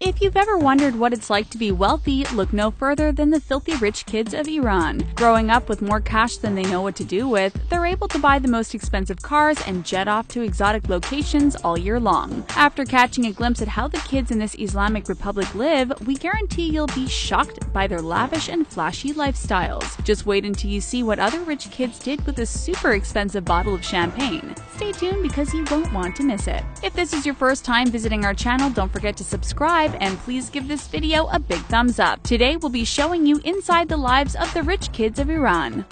If you've ever wondered what it's like to be wealthy, look no further than the filthy rich kids of Iran. Growing up with more cash than they know what to do with, they're able to buy the most expensive cars and jet off to exotic locations all year long. After catching a glimpse at how the kids in this Islamic Republic live, we guarantee you'll be shocked by their lavish and flashy lifestyles. Just wait until you see what other rich kids did with a super expensive bottle of champagne. Stay tuned because you won't want to miss it. If this is your first time visiting our channel, don't forget to subscribe and please give this video a big thumbs up. Today we'll be showing you inside the lives of the rich kids of Iran.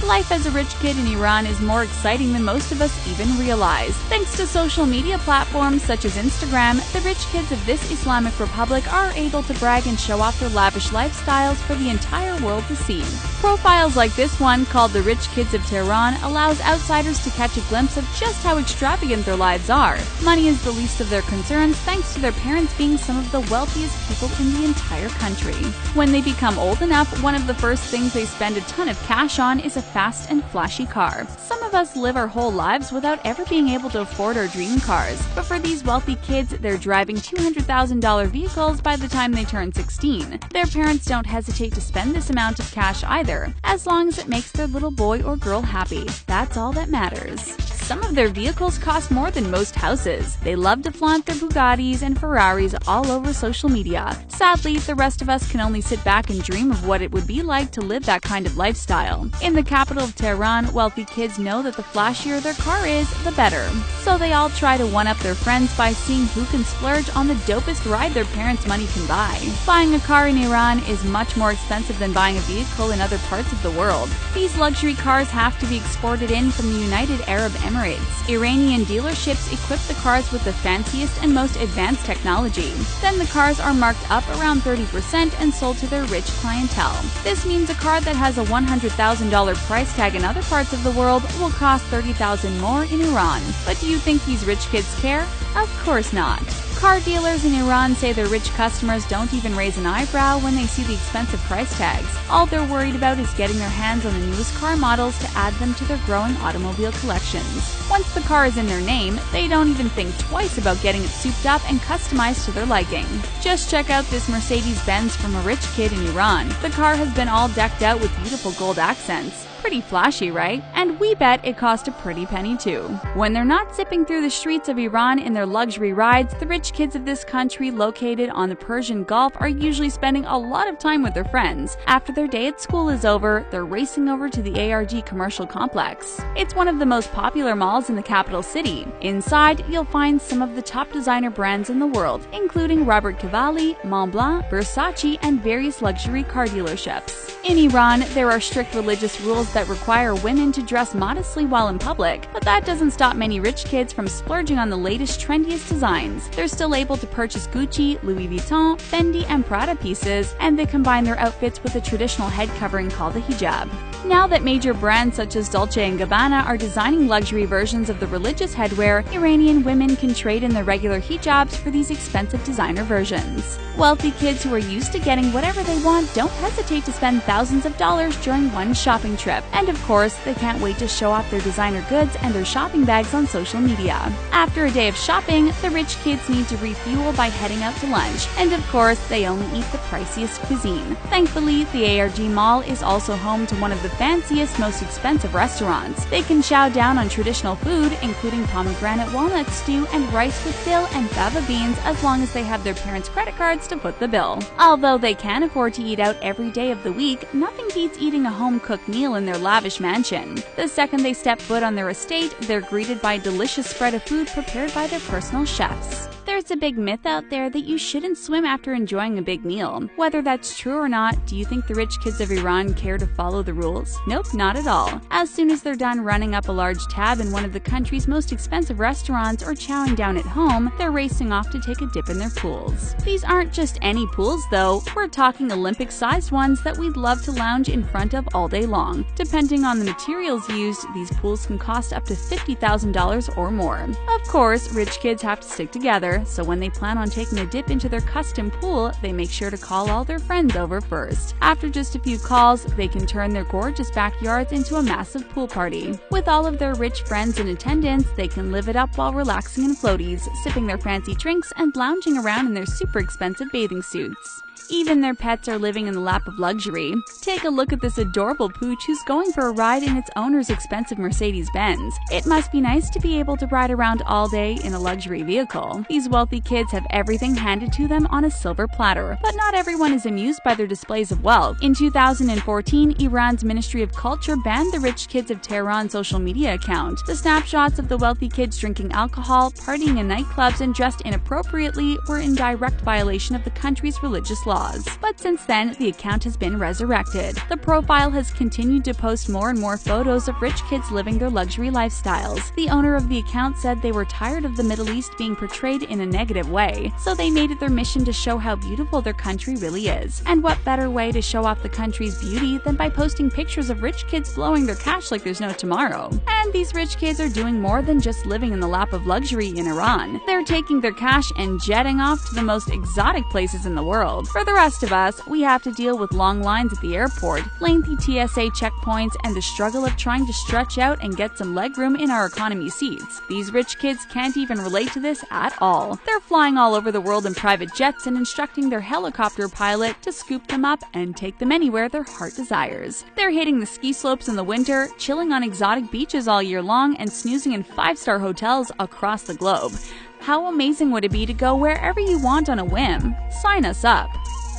Life as a rich kid in Iran is more exciting than most of us even realize. Thanks to social media platforms such as Instagram, the rich kids of this Islamic Republic are able to brag and show off their lavish lifestyles for the entire world to see. Profiles like this one, called The Rich Kids of Tehran, allows outsiders to catch a glimpse of just how extravagant their lives are. Money is the least of their concerns thanks to their parents being some of the wealthiest people in the entire country. When they become old enough, one of the first things they spend a ton of cash on is a fast and flashy car. Some of us live our whole lives without ever being able to afford our dream cars, but for these wealthy kids, they're driving $200,000 vehicles by the time they turn 16. Their parents don't hesitate to spend this amount of cash either, as long as it makes their little boy or girl happy. That's all that matters. Some of their vehicles cost more than most houses. They love to flaunt their Bugattis and Ferraris all over social media. Sadly, the rest of us can only sit back and dream of what it would be like to live that kind of lifestyle. In the capital of Tehran, wealthy kids know that the flashier their car is, the better. So they all try to one-up their friends by seeing who can splurge on the dopest ride their parents' money can buy. Buying a car in Iran is much more expensive than buying a vehicle in other parts of the world. These luxury cars have to be exported in from the United Arab Emirates. Iranian dealerships equip the cars with the fanciest and most advanced technology. Then the cars are marked up around 30% and sold to their rich clientele. This means a car that has a $100,000 price tag in other parts of the world will cost $30,000 more in Iran. But do you think these rich kids care? Of course not. Car dealers in Iran say their rich customers don't even raise an eyebrow when they see the expensive price tags. All they're worried about is getting their hands on the newest car models to add them to their growing automobile collections. Once the car is in their name, they don't even think twice about getting it souped up and customized to their liking. Just check out this Mercedes-Benz from a rich kid in Iran. The car has been all decked out with beautiful gold accents. Pretty flashy, right? And we bet it cost a pretty penny too. When they're not zipping through the streets of Iran in their luxury rides, the rich kids of this country located on the Persian Gulf are usually spending a lot of time with their friends. After their day at school is over, they're racing over to the ARG commercial complex. It's one of the most popular malls in the capital city. Inside, you'll find some of the top designer brands in the world, including Robert Cavalli, Montblanc, Versace, and various luxury car dealerships. In Iran, there are strict religious rules that require women to dress modestly while in public, but that doesn't stop many rich kids from splurging on the latest, trendiest designs. They're still able to purchase Gucci, Louis Vuitton, Fendi, and Prada pieces, and they combine their outfits with a traditional head covering called the hijab. Now that major brands such as Dolce & Gabbana are designing luxury versions of the religious headwear, Iranian women can trade in their regular hijabs for these expensive designer versions. Wealthy kids who are used to getting whatever they want don't hesitate to spend thousands of dollars during one shopping trip. And of course, they can't wait to show off their designer goods and their shopping bags on social media. After a day of shopping, the rich kids need to refuel by heading out to lunch. And of course, they only eat the priciest cuisine. Thankfully, the ARG Mall is also home to one of the fanciest, most expensive restaurants. They can chow down on traditional food, including pomegranate walnut stew and rice with dill and fava beans, as long as they have their parents' credit cards to foot the bill. Although they can afford to eat out every day of the week, nothing beats eating a home-cooked meal in their lavish mansion. The second they step foot on their estate, they're greeted by a delicious spread of food prepared by their personal chefs. There's a big myth out there that you shouldn't swim after enjoying a big meal. Whether that's true or not, do you think the rich kids of Iran care to follow the rules? Nope, not at all. As soon as they're done running up a large tab in one of the country's most expensive restaurants or chowing down at home, they're racing off to take a dip in their pools. These aren't just any pools though, we're talking Olympic-sized ones that we'd love to lounge in front of all day long. Depending on the materials used, these pools can cost up to $50,000 or more. Of course, rich kids have to stick together, so when they plan on taking a dip into their custom pool, they make sure to call all their friends over first. After just a few calls, they can turn their gorgeous backyards into a massive pool party. With all of their rich friends in attendance, they can live it up while relaxing in floaties, sipping their fancy drinks, and lounging around in their super expensive bathing suits. Even their pets are living in the lap of luxury. Take a look at this adorable pooch who's going for a ride in its owner's expensive Mercedes-Benz. It must be nice to be able to ride around all day in a luxury vehicle. These wealthy kids have everything handed to them on a silver platter, but not everyone is amused by their displays of wealth. In 2014, Iran's Ministry of Culture banned the Rich Kids of Tehran social media account. The snapshots of the wealthy kids drinking alcohol, partying in nightclubs, and dressed inappropriately were in direct violation of the country's religious laws. But since then, the account has been resurrected. The profile has continued to post more and more photos of rich kids living their luxury lifestyles. The owner of the account said they were tired of the Middle East being portrayed in a negative way, so they made it their mission to show how beautiful their country really is. And what better way to show off the country's beauty than by posting pictures of rich kids blowing their cash like there's no tomorrow. And these rich kids are doing more than just living in the lap of luxury in Iran. They're taking their cash and jetting off to the most exotic places in the world. For the rest of us, we have to deal with long lines at the airport, lengthy TSA checkpoints, and the struggle of trying to stretch out and get some legroom in our economy seats. These rich kids can't even relate to this at all. They're flying all over the world in private jets and instructing their helicopter pilot to scoop them up and take them anywhere their heart desires. They're hitting the ski slopes in the winter, chilling on exotic beaches all year long, and snoozing in 5-star hotels across the globe. How amazing would it be to go wherever you want on a whim? Sign us up!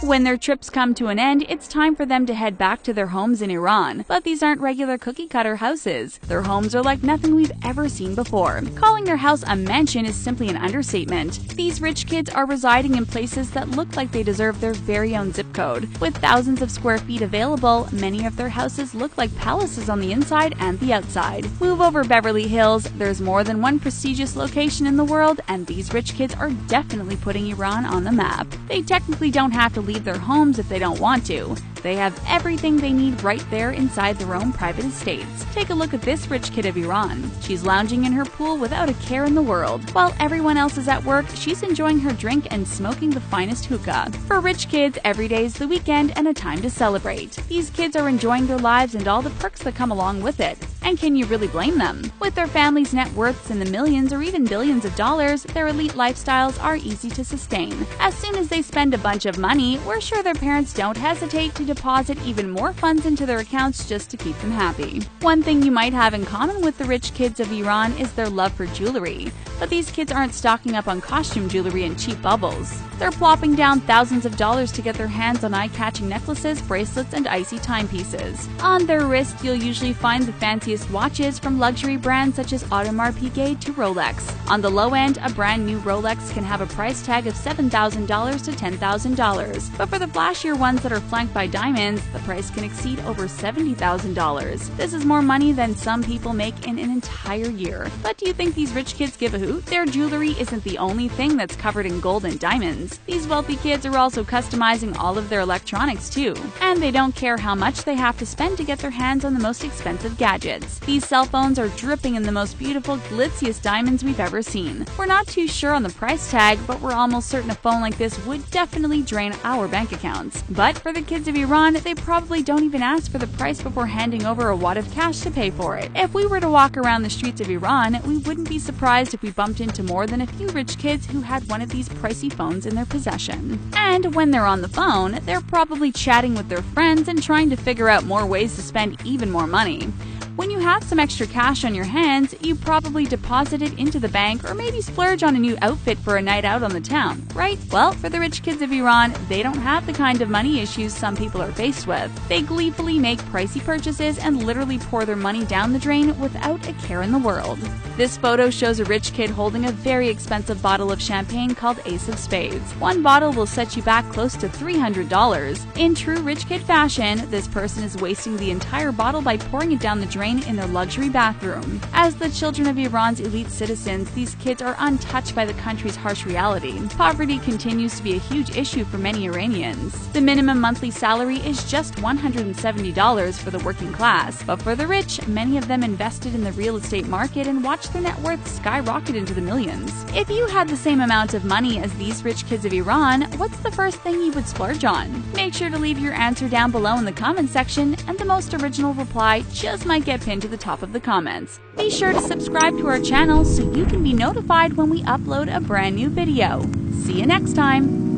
When their trips come to an end, it's time for them to head back to their homes in Iran. But these aren't regular cookie-cutter houses. Their homes are like nothing we've ever seen before. Calling their house a mansion is simply an understatement. These rich kids are residing in places that look like they deserve their very own zip code. With thousands of square feet available, many of their houses look like palaces on the inside and the outside. Move over Beverly Hills, there's more than one prestigious location in the world, and these rich kids are definitely putting Iran on the map. They technically don't have to leave their homes if they don't want to. They have everything they need right there inside their own private estates. Take a look at this rich kid of Iran. She's lounging in her pool without a care in the world. While everyone else is at work, she's enjoying her drink and smoking the finest hookah. For rich kids, every day is the weekend and a time to celebrate. These kids are enjoying their lives and all the perks that come along with it. And can you really blame them? With their families' net worths in the millions or even billions of dollars, their elite lifestyles are easy to sustain. As soon as they spend a bunch of money, we're sure their parents don't hesitate to deposit even more funds into their accounts just to keep them happy. One thing you might have in common with the rich kids of Iran is their love for jewelry. But these kids aren't stocking up on costume jewelry and cheap bubbles. They're plopping down thousands of dollars to get their hands on eye-catching necklaces, bracelets, and icy timepieces. On their wrist, you'll usually find the fanciest watches from luxury brands such as Audemars Piguet to Rolex. On the low end, a brand new Rolex can have a price tag of $7,000 to $10,000. But for the flashier ones that are flanked by diamonds, the price can exceed over $70,000. This is more money than some people make in an entire year. But do you think these rich kids give a hoot? Their jewelry isn't the only thing that's covered in gold and diamonds. These wealthy kids are also customizing all of their electronics too. And they don't care how much they have to spend to get their hands on the most expensive gadgets. These cell phones are dripping in the most beautiful, glitziest diamonds we've ever seen. We're not too sure on the price tag, but we're almost certain a phone like this would definitely drain our bank accounts. But for the kids of Iran, they probably don't even ask for the price before handing over a wad of cash to pay for it. If we were to walk around the streets of Iran, we wouldn't be surprised if we bumped into more than a few rich kids who had one of these pricey phones in their possession. And when they're on the phone, they're probably chatting with their friends and trying to figure out more ways to spend even more money. When you have some extra cash on your hands, you probably deposit it into the bank or maybe splurge on a new outfit for a night out on the town, right? Well, for the rich kids of Iran, they don't have the kind of money issues some people are faced with. They gleefully make pricey purchases and literally pour their money down the drain without a care in the world. This photo shows a rich kid holding a very expensive bottle of champagne called Ace of Spades. One bottle will set you back close to $300. In true rich kid fashion, this person is wasting the entire bottle by pouring it down the drain rain in their luxury bathroom. As the children of Iran's elite citizens, these kids are untouched by the country's harsh reality. Poverty continues to be a huge issue for many Iranians. The minimum monthly salary is just $170 for the working class, but for the rich, many of them invested in the real estate market and watched their net worth skyrocket into the millions. If you had the same amount of money as these rich kids of Iran, what's the first thing you would splurge on? Make sure to leave your answer down below in the comment section, and the most original reply just might get pinned to the top of the comments. Be sure to subscribe to our channel so you can be notified when we upload a brand new video. See you next time!